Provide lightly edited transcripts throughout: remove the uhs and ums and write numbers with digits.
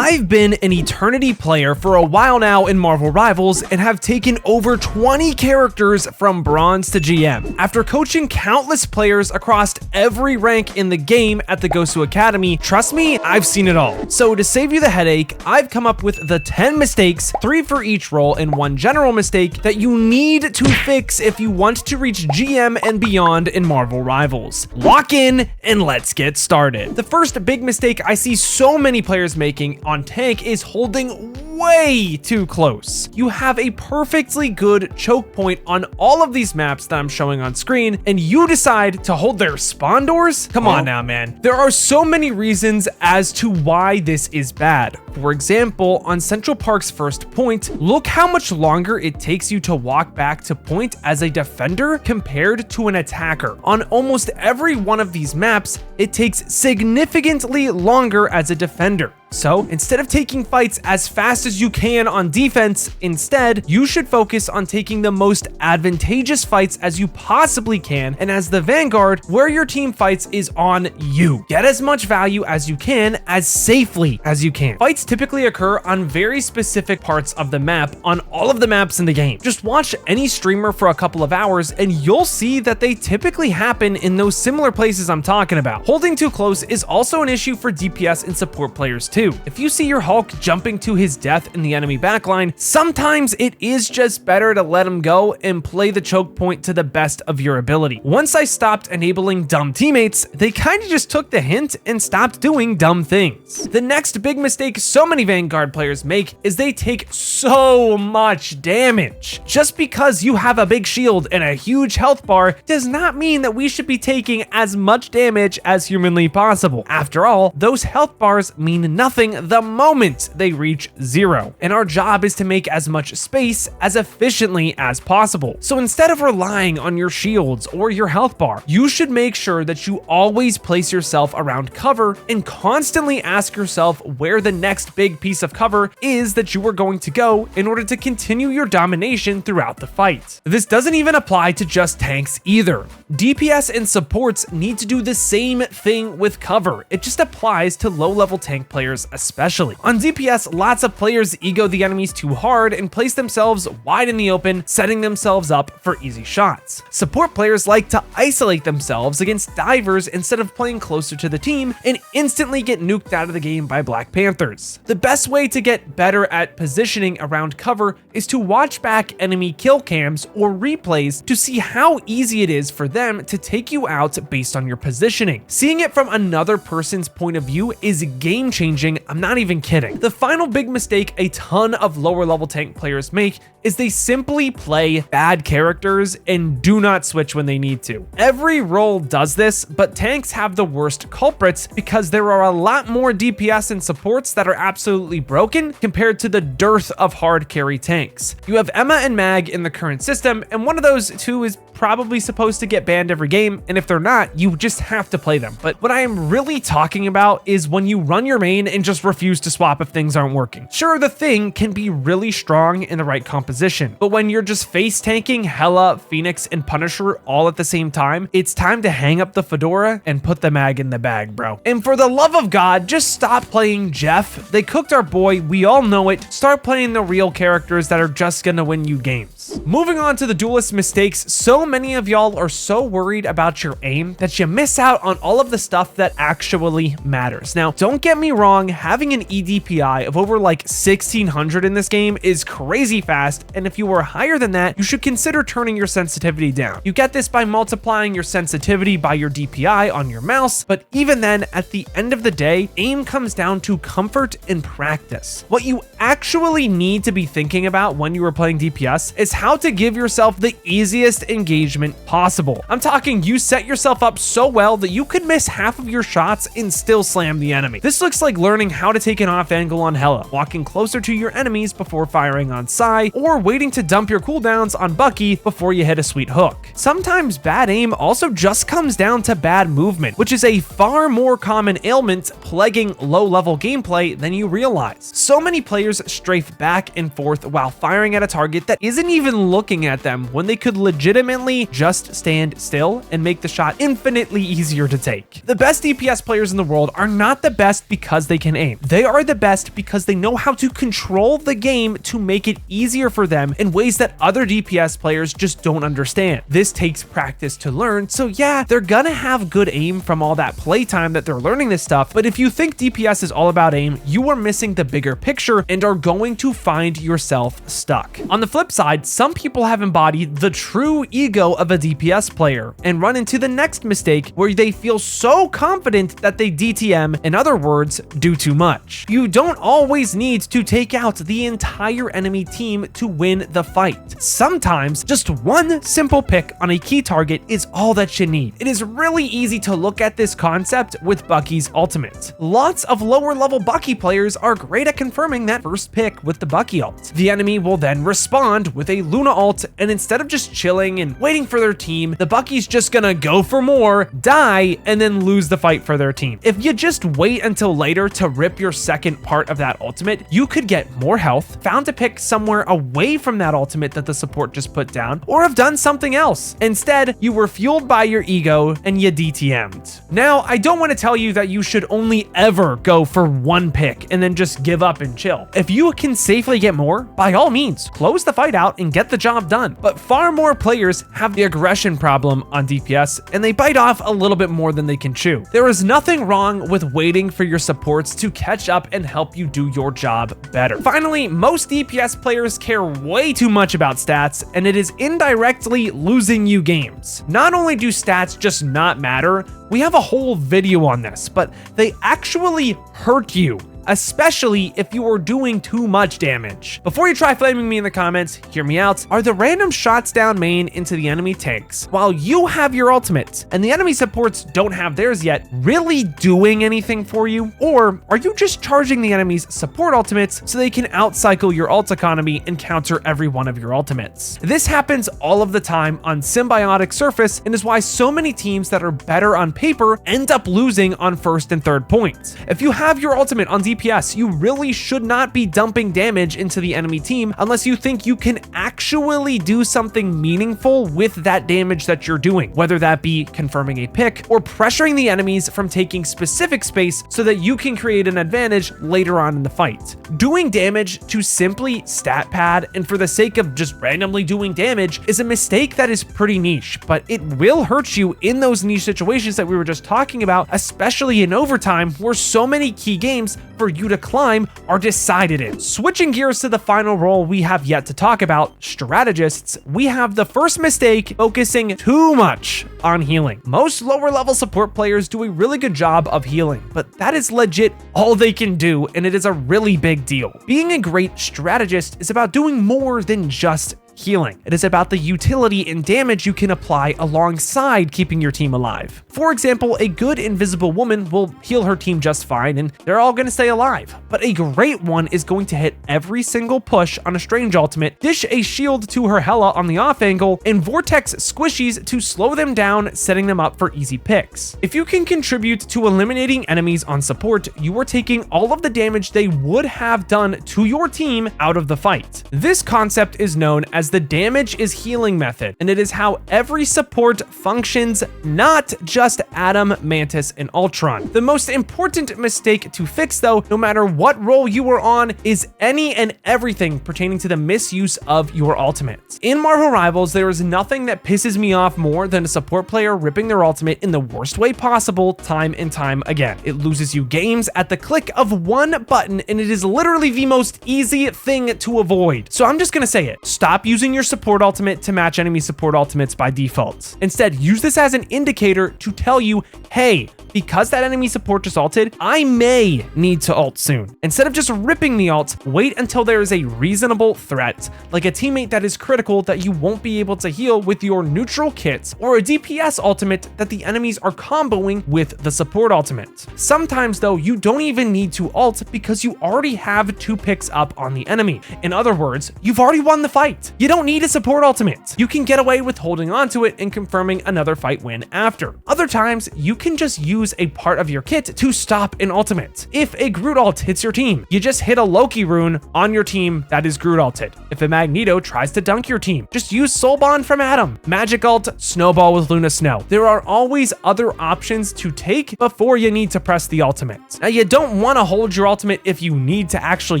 I've been an Eternity player for a while now in Marvel Rivals and have taken over 20 characters from Bronze to GM. After coaching countless players across every rank in the game at the Gosu Academy, trust me, I've seen it all. So to save you the headache, I've come up with the 10 mistakes, 3 for each role and 1 general mistake that you need to fix if you want to reach GM and beyond in Marvel Rivals. Lock in and let's get started. The first big mistake I see so many players making on tank is holding way too close. You have a perfectly good choke point on all of these maps that I'm showing on screen, and you decide to hold their spawn doors? Come on now, man. There are so many reasons as to why this is bad. For example, on Central Park's first point, look how much longer it takes you to walk back to point as a defender compared to an attacker. On almost every one of these maps, it takes significantly longer as a defender. So instead of taking fights as fast as you can on defense, instead, you should focus on taking the most advantageous fights as you possibly can. And as the Vanguard, where your team fights is on you. Get as much value as you can, as safely as you can. Fights typically occur on very specific parts of the map on all of the maps in the game. Just watch any streamer for a couple of hours and you'll see that they typically happen in those similar places I'm talking about. Holding too close is also an issue for DPS and support players too. If you see your Hulk jumping to his death in the enemy backline, sometimes it is just better to let him go and play the choke point to the best of your ability. Once I stopped enabling dumb teammates, they kind of just took the hint and stopped doing dumb things. The next big mistake so many Vanguard players make is they take so much damage. Just because you have a big shield and a huge health bar does not mean that we should be taking as much damage as humanly possible. After all, those health bars mean nothing the moment they reach 0, and our job is to make as much space as efficiently as possible. So instead of relying on your shields or your health bar, you should make sure that you always place yourself around cover and constantly ask yourself where the next big piece of cover is that you are going to go in order to continue your domination throughout the fight. This doesn't even apply to just tanks either. DPS and supports need to do the same thing with cover. It just applies to low-level tank players especially. On DPS, lots of players ego the enemies too hard and place themselves wide in the open, setting themselves up for easy shots. Support players like to isolate themselves against divers instead of playing closer to the team and instantly get nuked out of the game by Black Panthers. The best way to get better at positioning around cover is to watch back enemy kill cams or replays to see how easy it is for them to take you out based on your positioning. Seeing it from another person's point of view is game-changing. I'm not even kidding. The final big mistake a ton of lower level tank players make is they simply play bad characters and do not switch when they need to. Every role does this, but tanks have the worst culprits because there are a lot more DPS and supports that are absolutely broken compared to the dearth of hard carry tanks. You have Emma and Mag in the current system, and one of those two is probably supposed to get banned every game, and if they're not, you just have to play them. But what I am really talking about is when you run your main and just refuse to swap if things aren't working. Sure, the thing can be really strong in the right composition, but when you're just face tanking Hela, Phoenix, and Punisher all at the same time, it's time to hang up the fedora and put the mag in the bag, bro. And for the love of God, just stop playing Jeff. They cooked our boy, we all know it. Start playing the real characters that are just gonna win you games. Moving on to the Duelist mistakes, so many of y'all are so worried about your aim that you miss out on all of the stuff that actually matters. Now, don't get me wrong, having an EDPI of over like 1600 in this game is crazy fast, and if you are higher than that, you should consider turning your sensitivity down. You get this by multiplying your sensitivity by your DPI on your mouse, but even then, at the end of the day, aim comes down to comfort and practice. What you actually need to be thinking about when you are playing DPS is how to give yourself the easiest engagement possible. I'm talking you set yourself up so well that you could miss half of your shots and still slam the enemy. This looks like learning how to take an off angle on Hela, walking closer to your enemies before firing on Psy, or waiting to dump your cooldowns on Bucky before you hit a sweet hook. Sometimes bad aim also just comes down to bad movement, which is a far more common ailment plaguing low-level gameplay than you realize. So many players strafe back and forth while firing at a target that isn't even even looking at them when they could legitimately just stand still and make the shot infinitely easier to take. The best DPS players in the world are not the best because they can aim. They are the best because they know how to control the game to make it easier for them in ways that other DPS players just don't understand. This takes practice to learn, so yeah, they're gonna have good aim from all that playtime that they're learning this stuff, but if you think DPS is all about aim, you are missing the bigger picture and are going to find yourself stuck. On the flip side, some people have embodied the true ego of a DPS player and run into the next mistake where they feel so confident that they DTM, in other words, do too much. You don't always need to take out the entire enemy team to win the fight. Sometimes just one simple pick on a key target is all that you need. It is really easy to look at this concept with Bucky's ultimate. Lots of lower level Bucky players are great at confirming that first pick with the Bucky ult. The enemy will then respond with a Luna ult, and instead of just chilling and waiting for their team, the Bucky's just gonna go for more, die, and then lose the fight for their team. If you just wait until later to rip your second part of that ultimate, you could get more health, found a pick somewhere away from that ultimate that the support just put down, or have done something else. Instead, you were fueled by your ego and you DTM'd. Now, I don't want to tell you that you should only ever go for one pick and then just give up and chill. If you can safely get more, by all means, close the fight out and get the job done. But far more players have the aggression problem on DPS, and they bite off a little bit more than they can chew. There is nothing wrong with waiting for your supports to catch up and help you do your job better. Finally, most DPS players care way too much about stats, and it is indirectly losing you games. Not only do stats just not matter, we have a whole video on this, but they actually hurt you, especially if you are doing too much damage. Before you try flaming me in the comments, hear me out. Are the random shots down main into the enemy tanks while you have your ultimate and the enemy supports don't have theirs yet really doing anything for you? Or are you just charging the enemy's support ultimates so they can outcycle your ult economy and counter every one of your ultimates? This happens all of the time on Symbiotic Surface and is why so many teams that are better on paper end up losing on first and third points. If you have your ultimate on DPS, you really should not be dumping damage into the enemy team unless you think you can actually do something meaningful with that damage that you're doing, whether that be confirming a pick or pressuring the enemies from taking specific space so that you can create an advantage later on in the fight. Doing damage to simply stat pad and for the sake of just randomly doing damage is a mistake that is pretty niche, but it will hurt you in those niche situations that we were just talking about, especially in overtime where so many key games for you to climb are decided in. Switching gears to the final role we have yet to talk about, Strategists, we have the first mistake focusing too much on healing. Most lower level support players do a really good job of healing, but that is legit all they can do, and it is a really big deal. Being a great strategist is about doing more than just healing. It is about the utility and damage you can apply alongside keeping your team alive. For example, a good invisible woman will heal her team just fine and they're all going to stay alive. But a great one is going to hit every single push on a strange ultimate, dish a shield to her Hela on the off angle, and vortex squishies to slow them down, setting them up for easy picks. If you can contribute to eliminating enemies on support, you are taking all of the damage they would have done to your team out of the fight. This concept is known as the damage is healing method, and it is how every support functions, not just Adam, Mantis, and Ultron. The most important mistake to fix though, no matter what role you are on, is any and everything pertaining to the misuse of your ultimate. In Marvel Rivals, there is nothing that pisses me off more than a support player ripping their ultimate in the worst way possible time and time again. It loses you games at the click of one button, and it is literally the most easy thing to avoid. So I'm just gonna say it. Stop using your support ultimate to match enemy support ultimates by default. Instead, use this as an indicator to tell you, hey, because that enemy support just ulted, I may need to ult soon. Instead of just ripping the ult, wait until there is a reasonable threat, like a teammate that is critical that you won't be able to heal with your neutral kit, or a DPS ultimate that the enemies are comboing with the support ultimate. Sometimes though, you don't even need to ult because you already have 2 picks up on the enemy. In other words, you've already won the fight. You don't need a support ultimate. You can get away with holding onto it and confirming another fight win after. Other times, you can just use a part of your kit to stop an ultimate. If a Groot ult hits your team, you just hit a Loki rune on your team that is Groot ulted. If a Magneto tries to dunk your team, just use Soul Bond from Adam. Magic ult, Snowball with Luna Snow. There are always other options to take before you need to press the ultimate. Now, you don't want to hold your ultimate if you need to actually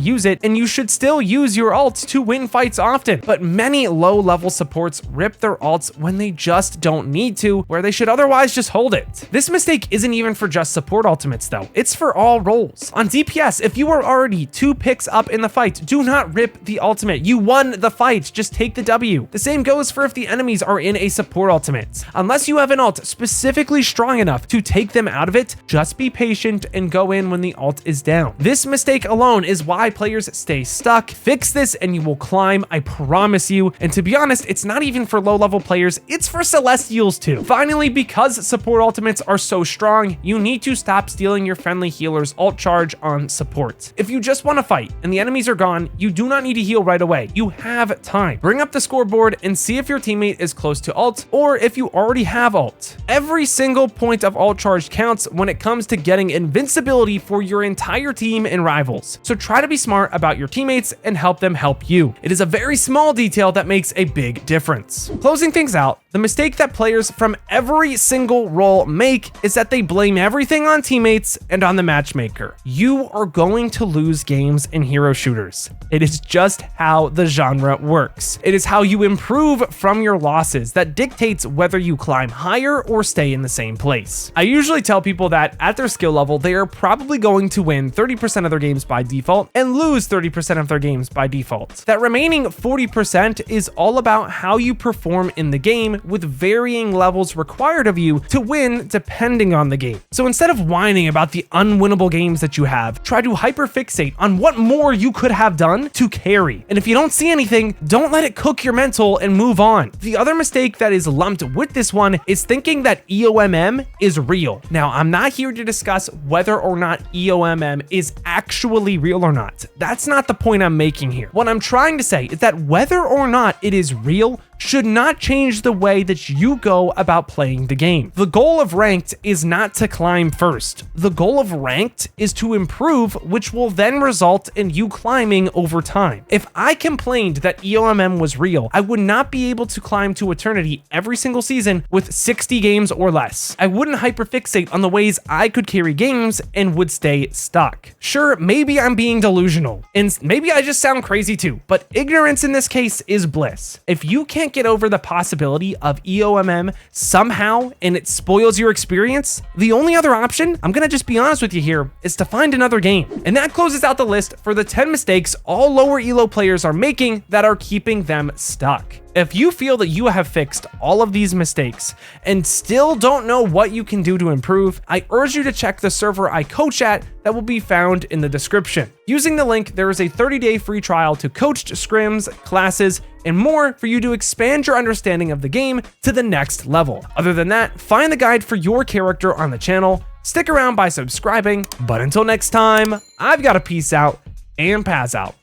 use it, and you should still use your ults to win fights often, but many low-level supports rip their ults when they just don't need to, where they should otherwise just hold it. This mistake isn't even for just support ultimates though, it's for all roles. On DPS, if you are already 2 picks up in the fight, do not rip the ultimate. You won the fight, just take the W. The same goes for if the enemies are in a support ultimate. Unless you have an ult specifically strong enough to take them out of it, just be patient and go in when the ult is down. This mistake alone is why players stay stuck. Fix this and you will climb, I promise you. And to be honest, it's not even for low-level players, it's for Celestials too. Finally, because support ultimates are so strong, you need to stop stealing your friendly healer's ult charge on support. If you just want to fight and the enemies are gone, you do not need to heal right away. You have time. Bring up the scoreboard and see if your teammate is close to ult or if you already have ult. Every single point of ult charge counts when it comes to getting invincibility for your entire team and rivals. So try to be smart about your teammates and help them help you. It is a very small detail that makes a big difference. Closing things out, the mistake that players from every single role make is that they blame everything on teammates and on the matchmaker. You are going to lose games in hero shooters. It is just how the genre works. It is how you improve from your losses that dictates whether you climb higher or stay in the same place. I usually tell people that at their skill level, they are probably going to win 30% of their games by default and lose 30% of their games by default. That remaining 40% is all about how you perform in the game with varying levels required of you to win depending on the game. So instead of whining about the unwinnable games that you have, try to hyperfixate on what more you could have done to carry. And if you don't see anything, don't let it cook your mental and move on. The other mistake that is lumped with this one is thinking that EOMM is real. Now, I'm not here to discuss whether or not EOMM is actually real or not. That's not the point I'm making here. What I'm trying to say is that whether or not it is real should not change the way that you go about playing the game. The goal of ranked is not to climb first. The goal of ranked is to improve, which will then result in you climbing over time. If I complained that EOMM was real, I would not be able to climb to eternity every single season with 60 games or less. I wouldn't hyperfixate on the ways I could carry games and would stay stuck. Sure, maybe I'm being delusional, and maybe I just sound crazy too, but ignorance in this case is bliss. If you can't get over the possibility of EOMM somehow and it spoils your experience, the only other option, I'm gonna just be honest with you here, is to find another game. And that closes out the list for the 10 mistakes all lower elo players are making that are keeping them stuck. If you feel that you have fixed all of these mistakes and still don't know what you can do to improve, I urge you to check the server I coach at that will be found in the description. Using the link, there is a 30-day free trial to coached scrims, classes, and more for you to expand your understanding of the game to the next level. Other than that, find the guide for your character on the channel, stick around by subscribing, but until next time, I've got to peace out and pass out.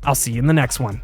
I'll see you in the next one.